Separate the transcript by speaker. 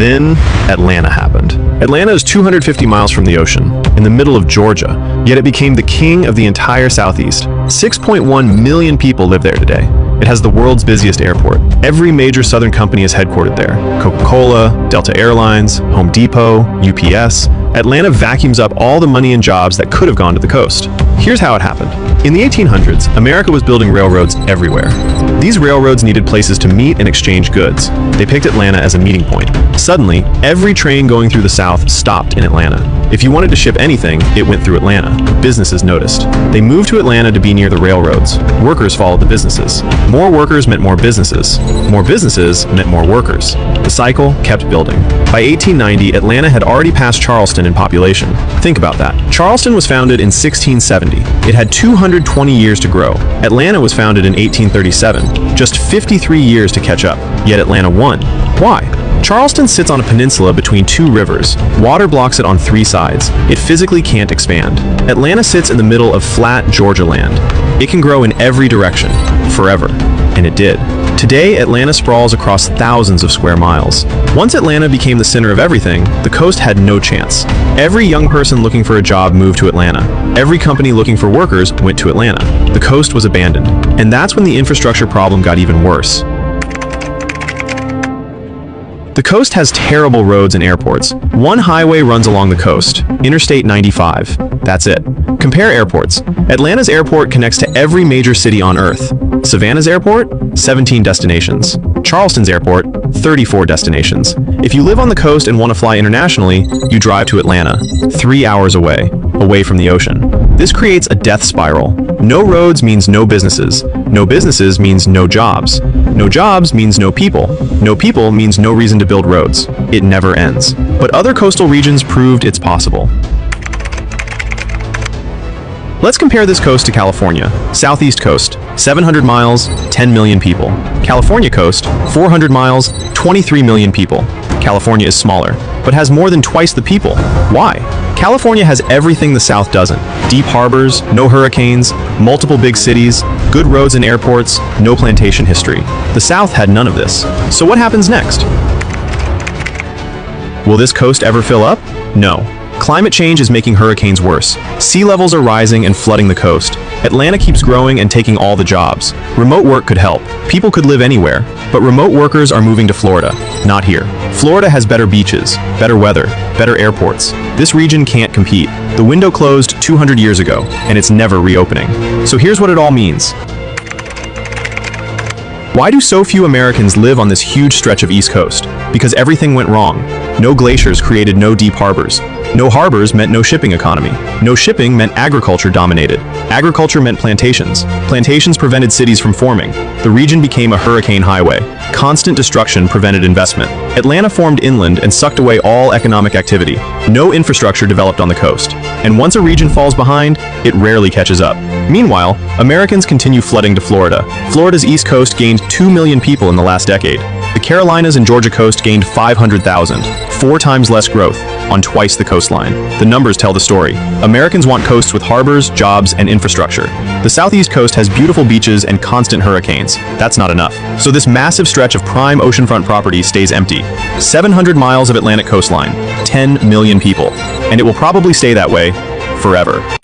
Speaker 1: Then, Atlanta happened. Atlanta is 250 miles from the ocean, in the middle of Georgia, yet it became the king of the entire Southeast. 6.1 million people live there today. It has the world's busiest airport. Every major Southern company is headquartered there. Coca-Cola, Delta Airlines, Home Depot, UPS. Atlanta vacuums up all the money and jobs that could have gone to the coast. Here's how it happened. In the 1800s, America was building railroads everywhere. These railroads needed places to meet and exchange goods. They picked Atlanta as a meeting point. Suddenly, every train going through the South stopped in Atlanta. If you wanted to ship anything, it went through Atlanta. Businesses noticed. They moved to Atlanta to be near the railroads. Workers followed the businesses. More workers meant more businesses. More businesses meant more workers. The cycle kept building. By 1890, Atlanta had already passed Charleston in population. Think about that. Charleston was founded in 1670. It had 220 years to grow. Atlanta was founded in 1837. Just 53 years to catch up. Yet Atlanta won. Why? Charleston sits on a peninsula between two rivers. Water blocks it on three sides. It physically can't expand. Atlanta sits in the middle of flat Georgia land. It can grow in every direction, forever. And it did. Today, Atlanta sprawls across thousands of square miles. Once Atlanta became the center of everything, the coast had no chance. Every young person looking for a job moved to Atlanta. Every company looking for workers went to Atlanta. The coast was abandoned. And that's when the infrastructure problem got even worse. The coast has terrible roads and airports. One highway runs along the coast, Interstate 95. That's it. Compare airports. Atlanta's airport connects to every major city on Earth. Savannah's airport, 17 destinations. Charleston's airport, 34 destinations. If you live on the coast and want to fly internationally, you drive to Atlanta, 3 hours away from the ocean. This creates a death spiral. No roads means no businesses. No businesses means no jobs. No jobs means no people. No people means no reason to build roads. It never ends. But other coastal regions proved it's possible. Let's compare this coast to California. Southeast coast, 700 miles, 10 million people. California coast, 400 miles, 23 million people. California is smaller, but has more than twice the people. Why? California has everything the South doesn't. Deep harbors, no hurricanes, multiple big cities, good roads and airports, no plantation history. The South had none of this. So what happens next? Will this coast ever fill up? No. Climate change is making hurricanes worse. Sea levels are rising and flooding the coast. Atlanta keeps growing and taking all the jobs. Remote work could help. People could live anywhere. But remote workers are moving to Florida. Not here. Florida has better beaches, better weather, better airports. This region can't compete. The window closed 200 years ago, and it's never reopening. So here's what it all means. Why do so few Americans live on this huge stretch of East Coast? Because everything went wrong. No glaciers created no deep harbors. No harbors meant no shipping economy. No shipping meant agriculture dominated. Agriculture meant plantations. Plantations prevented cities from forming. The region became a hurricane highway. Constant destruction prevented investment. Atlanta formed inland and sucked away all economic activity. No infrastructure developed on the coast. And once a region falls behind, it rarely catches up. Meanwhile, Americans continue flooding to Florida. Florida's East Coast gained 2 million people in the last decade. The Carolinas and Georgia coast gained 500,000, 4 times less growth, on twice the coastline. The numbers tell the story. Americans want coasts with harbors, jobs, and infrastructure. The Southeast coast has beautiful beaches and constant hurricanes. That's not enough. So this massive stretch of prime oceanfront property stays empty. 700 miles of Atlantic coastline, 10 million people. And it will probably stay that way forever.